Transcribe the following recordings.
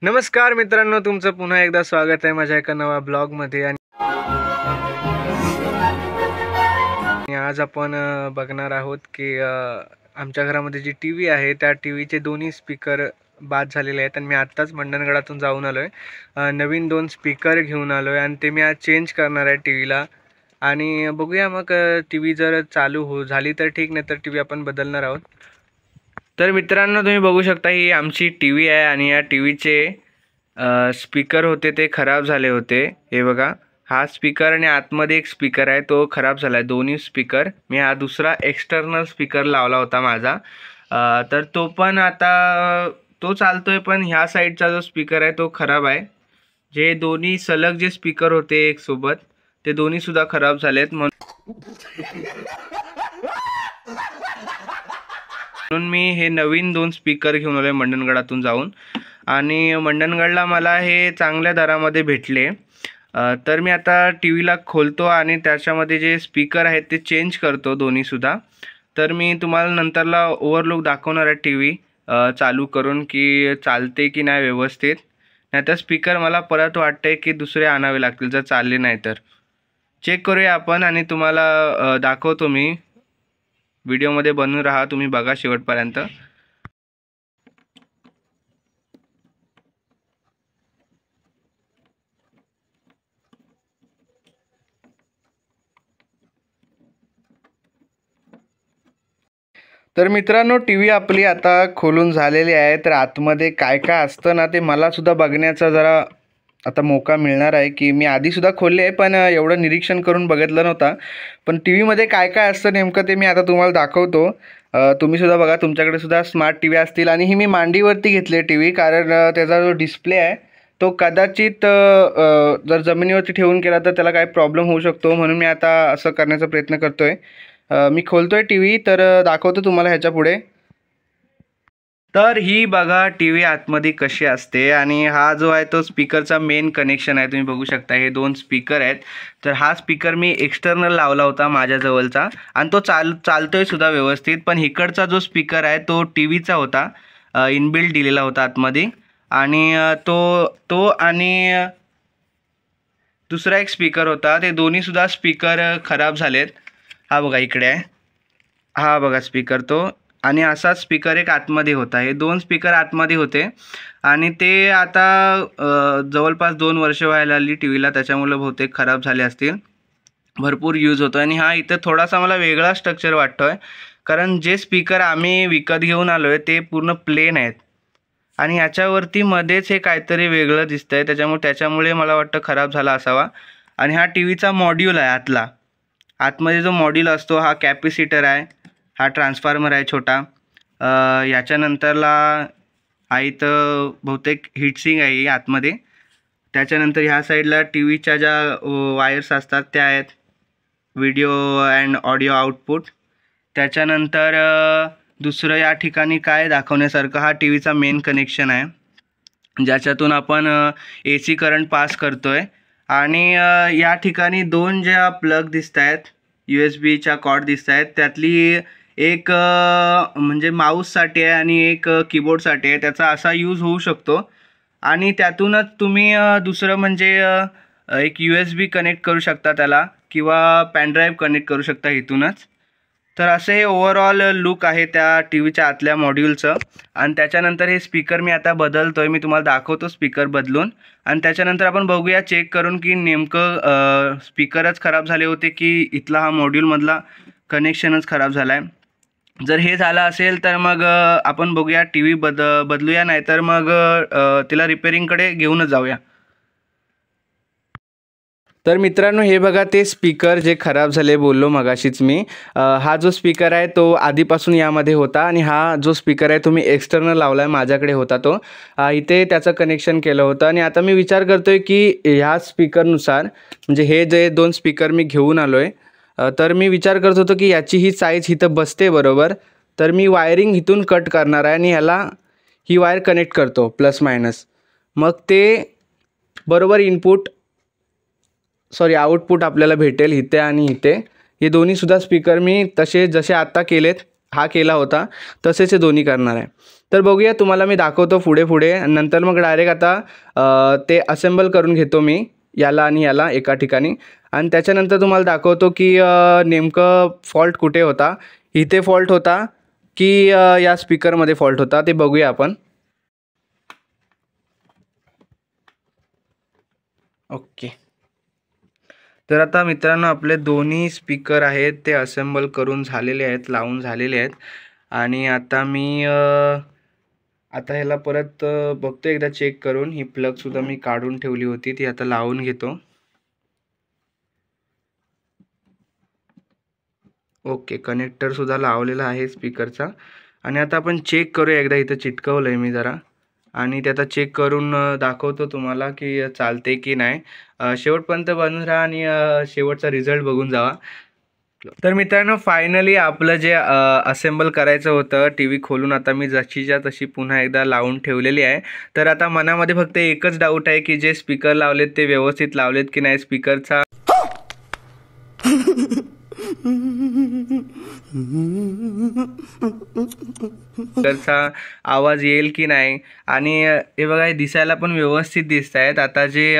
नमस्कार मित्रांनो, तुमचं पुन्हा एकदा स्वागत आहे माझ्या एका नवा ब्लॉगमध्ये। आणि आज आपण बघणार आहोत की आमच्या घरामध्ये जी टीव्ही आहे त्या टीव्हीचे दोन्ही स्पीकर बाद झालेले आहेत आणि मी आत्ताच मंडणगडातून जाऊन आलोय। नवीन 2 स्पीकर घेऊन आलोय आणि ते मी आज चेंज करणार आहे टीव्हीला। आणि बघूया मग टीव्ही जर चालू झाली तर ठीक, नाही तर टीव्ही आपण बदलणार आहोत। तर मित्रांनो, तुम्ही बघू शकता ही आमची टीव्ही आहे आणि या टीव्हीचे स्पीकर होते ते खराब झाले होते। हे बघा, हा स्पीकर आणि आतमध्ये एक स्पीकर आहे तो खराब झाला आहे। दोन्ही स्पीकर मी हा दुसरा एक्सटर्नल स्पीकर लावला होता माझा, तर तो पण आता तो चालतोय, पण ह्या साईडचा जो स्पीकर आहे तो खराब आहे। जे दोन्ही सलग जे स्पीकर होते एक सोबत ते दोन्ही सुद्धा खराब झालेत। म्हणून मी हे नवीन 2 स्पीकर घेऊन आलोय मंडणगडातून जाऊन। आणि मंडणगडला मला हे चांगल्या दरामध्ये भेटले। तर मी आता टीव्हीला खोलतो आणि त्याच्यामध्ये जे स्पीकर आहेत ते चेंज करतो दोन्ही सुद्धा। तर मी तुम्हाला नंतरला ओव्हरलुक दाखवणार आहे टीव्ही चालू करून की चालते की नाही व्यवस्थित। नाहीतर स्पीकर मला परत वाटतंय की दुसरे आणावे लागतील जर चालले नाही तर। चेक करूया आपण आणि तुम्हाला दाखवतो मी। व्हिडिओमध्ये बनून राहा, तुम्ही बघा शेवटपर्यंत। तर मित्रांनो, टीव्ही आपली आता खोलून झालेली आहे। तर आतमध्ये काय काय असतं ना ते मला सुद्धा बघण्याचा जरा आता मौका मिळणार आहे की मी आधी सुद्धा खोलले आहे, पण एवढं निरीक्षण करून बघितलं नव्हता। पण टीव्हीमध्ये काय काय असतं नेमकं ते मी आता तुम्हाला दाखवतो। तुम्ही सुद्धा बघा, तुमच्याकडे सुद्धा स्मार्ट टीव्ही असतील। आणि ही मी मांडीवरती घेतली टीव्ही, कारण त्याचा जो डिस्प्ले आहे तो कदाचित जर जमिनीवरती ठेवून केला तर त्याला काय प्रॉब्लेम होऊ शकतो, म्हणून मी आता असं करण्याचा प्रयत्न करतोय। मी खोलतोय टीव्ही, तर दाखवतो तुम्हाला ह्याच्या पुढे। तर ही बघा टीव्ही आतमध्ये कशी असते। आणि हा जो आहे तो स्पीकरचा मेन कनेक्शन आहे, तुम्ही बघू शकता हे 2 स्पीकर आहेत। तर हा स्पीकर मी एक्सटर्नल लावला होता माझ्याजवळचा आणि तो चालतोय सुद्धा व्यवस्थित। पण इकडचा जो स्पीकर आहे तो टीव्हीचा होता, इनबिल्ट दिलेला होता आतमध्ये। आणि तो आणि दुसरा एक स्पीकर होता, ते दोन्ही सुद्धा स्पीकर खराब झालेत। हा बघा इकडे आहे, हा बघा स्पीकर तो। आणि असा स्पीकर एक आतमध्ये होता, हे 2 स्पीकर आतमध्ये होते। आणि ते आता जवळपास 2 वर्ष व्हायला आली टीव्हीला, त्याच्यामुळे बहुतेक खराब झाले असतील। भरपूर यूज होतो आणि हा इथं थोडासा मला वेगळा स्ट्रक्चर वाटतोय, कारण जे स्पीकर आम्ही विकत घेऊन आलोय ते पूर्ण प्लेन आहेत आणि ह्याच्यावरती मध्येच हे काहीतरी वेगळं दिसतंय, त्याच्यामुळे मला वाटतं खराब झाला असावा। आणि हा टीव्हीचा मॉड्यूल आहे आतला, आतमध्ये जो मॉड्यूल असतो हा कॅपॅसिटर आहे, हा ट्रान्सफॉर्मर आहे छोटा। याच्यानंतरला हा इथं बहुतेक हीटसिंक आहे आतमध्ये। त्याच्यानंतर ह्या साईडला टीव्हीच्या ज्या वायर्स असतात त्या आहेत, व्हिडिओ अँड ऑडिओ आउटपुट। त्याच्यानंतर दुसरं या ठिकाणी काय दाखवण्यासारखं, हा टीव्हीचा मेन कनेक्शन आहे ज्याच्यातून आपण AC करंट पास करतोय। आणि या ठिकाणी 2 ज्या प्लग दिसत आहेत, USB कॉर्ड दिसत आहेत, त्यातली एक म्हणजे माऊससाठी आहे आणि एक कीबोर्डसाठी आहे। त्याचा असा यूज होऊ शकतो। आणि त्यातूनच तुम्ही दुसरं म्हणजे एक USB कनेक्ट करू शकता त्याला, किंवा पेनड्राईव्ह कनेक्ट करू शकता इथूनच। तर असे हे ओव्हरऑल लुक आहे त्या टीव्हीच्या आतल्या मॉड्यूलचं। आणि त्याच्यानंतर हे स्पीकर मी आता बदलतोय, मी तुम्हाला दाखवतो स्पीकर बदलून। आणि त्याच्यानंतर आपण बघूया चेक करून की नेमकं स्पीकरच खराब झाले होते की इथला हा मॉड्यूलमधला कनेक्शनच खराब झाला आहे। जर हे झालं असेल तर मग आपण बघूया टीव्ही बदलूया, नाही तर मग तिला रिपेअरिंगकडे घेऊनच जाऊया। तर मित्रांनो, हे बघा ते स्पीकर जे खराब झाले बोललो मगाशीच मी, हा जो स्पीकर आहे तो आधीपासून यामध्ये होता आणि हा जो स्पीकर आहे तो मी एक्सटर्नल लावला आहे, माझ्याकडे होता तो। इथे त्याचं कनेक्शन केलं होतं। आणि आता मी विचार करतोय की ह्या स्पीकरनुसार, म्हणजे हे जे 2 स्पीकर मी घेऊन आलोय, तर मी विचार करत होतो की याची ही साईज इथं बसते बरोबर। तर मी वायरिंग इथून कट करणार आहे आणि ह्याला ही वायर कनेक्ट करतो प्लस मायनस, मग ते बरोबर आउटपुट आपल्याला भेटेल इथे आणि इथे। हे दोन्ही सुद्धा स्पीकर मी तसे जसे आत्ता केलेत हा केला होता तसेच हे दोन्ही करणार आहे. तर बघूया, तुम्हाला मी दाखवतो पुढे आणि नंतर मग डायरेक्ट आता ते असेंबल करून घेतो मी याला आणि याला एका ठिकाणी आणि त्याच्यानंतर तुम्हाला दाखवतो की नेमकं फॉल्ट कुठे होता, इथे फॉल्ट होता की या स्पीकरमध्ये फॉल्ट होता ते बघूया आपण. ओके, तर आता मित्रांनो आपले दोन्ही स्पीकर आहेत ते असेंबल करून झालेले आहेत, लावून झालेले आहेत आणि आता मी आता ह्याला परत बघतो एकदा चेक करून. ही प्लगसुद्धा मी काढून ठेवली होती, ती आता लावून घेतो. ओके, कनेक्टरसुद्धा लावलेला आहे स्पीकरचा आणि आता आपण चेक करूया एकदा. इथं चिटकवलं आहे मी जरा आणि ते आता चेक करून दाखवतो तुम्हाला की चालते की नाही. शेवटपर्यंत बनून राहा आणि शेवटचा रिझल्ट बघून जावा. तर मित्रांनो फायनली आपलं जे असेंबल करायचं होतं टी व्ही खोलून आता मी जशीच्या तशी पुन्हा एकदा लावून ठेवलेली आहे. तर आता मनामध्ये फक्त एकच डाऊट आहे की जे स्पीकर लावलेत ते व्यवस्थित लावलेत की नाही, स्पीकरचा आवाज येईल की नाही. आणि हे बघा, हे दिसायला पण व्यवस्थित दिसत आहेत. आता जे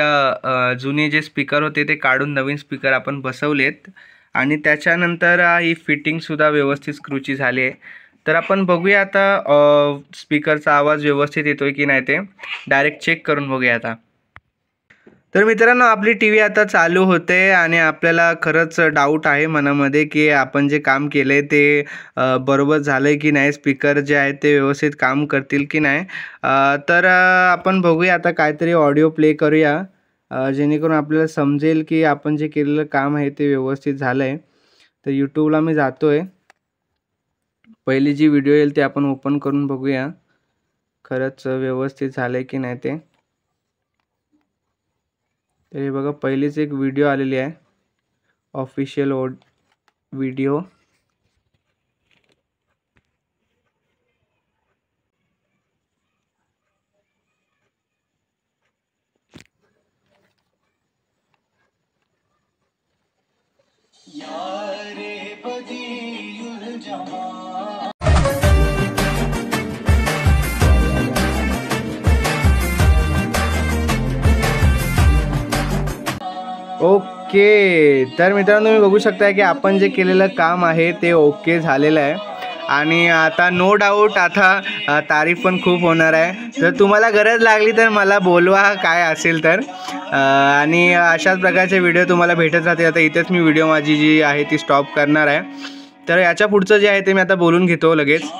जुने जे स्पीकर होते ते काढून नवीन स्पीकर आपण बसवलेत आणि त्याच्यानंतर ही फिटिंगसुद्धा व्यवस्थित स्क्रूची झाली आहे. तर आपण बघूया आता स्पीकरचा आवाज व्यवस्थित येतोय की नाही ते डायरेक्ट चेक करून बघूया आता. तर मित्रांनो आपली टी व्ही आता चालू होते आणि आपल्याला खरंच डाऊट आहे मनामध्ये की आपण जे काम केलं आहे ते बरोबर झालं आहे की नाही, स्पीकर जे आहेत ते व्यवस्थित काम करतील की नाही. तर आपण बघूया आता, काहीतरी ऑडिओ प्ले करूया जेणेकरून आपल्याला समजेल की आपण जे केलेलं काम आहे ते व्यवस्थित झालं आहे. तर यूट्यूबला मी जातो आहे, पहिली जी व्हिडिओ येईल ते आपण ओपन करून बघूया खरंच व्यवस्थित झालं आहे की नाही ते. तर हे बघा, पहिलीच एक व्हिडिओ आलेली आहे, ऑफिशियल व्हिडिओ. ओके, तर मित्रांनो तुम्ही बघू शकता की आपण जे केलेलं काम आहे ते ओके झालेलं आहे आणि आता नो डाऊट आता तारीफ पण खूप होणार आहे. तर तुम्हाला गरज लागली तर मला बोलवा काय असेल तर, आणि अशाच प्रकारचे व्हिडिओ तुम्हाला भेटत राहते. आता इथेच मी व्हिडिओ माझी जी आहे ती स्टॉप करणार आहे. तर याच्या पुढचं जे आहे ते मी आता बोलून घेतो लगेच.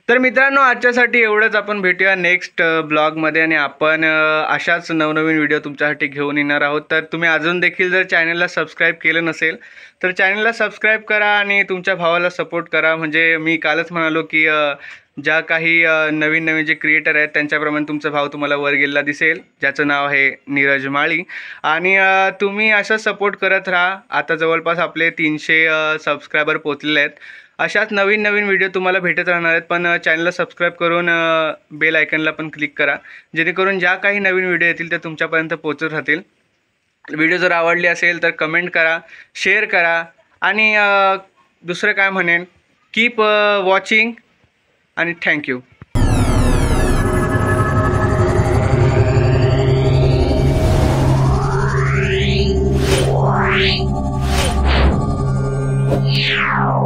तर मित्रांनो आजच्यासाठी एवढंच. आपण भेटूया नेक्स्ट ब्लॉगमध्ये आणि आपण अशाच नवनवीन व्हिडिओ तुमच्यासाठी घेऊन येणार आहोत. तर तुम्ही अजून देखील जर चॅनलला सबस्क्राईब केलं नसेल तर चॅनलला सबस्क्राईब करा आणि तुमच्या भावाला सपोर्ट करा. म्हणजे मी कालच म्हणालो की ज्या काही नवीन जे क्रिएटर आहेत त्यांच्याप्रमाणे तुमचा भाव तुम्हाला वर गेलेला दिसेल, ज्याचं नाव आहे नीरज माळी. आणि तुम्ही असं सपोर्ट करत राहा. आता जवळपास आपले 300 सबस्क्रायबर पोचलेले आहेत. अशाच नवीन व्हिडिओ तुम्हाला भेटत राहणार आहेत. पण चॅनलला सबस्क्राईब करून बेल आयकनला पण क्लिक करा, जेणेकरून ज्या काही नवीन व्हिडिओ येतील ते तुमच्यापर्यंत पोहोचत राहतील. व्हिडिओ जर आवडली असेल तर कमेंट करा, शेअर करा आणि दुसरं काय म्हणेन, कीप वॉचिंग आणि थँक्यू. Yeah.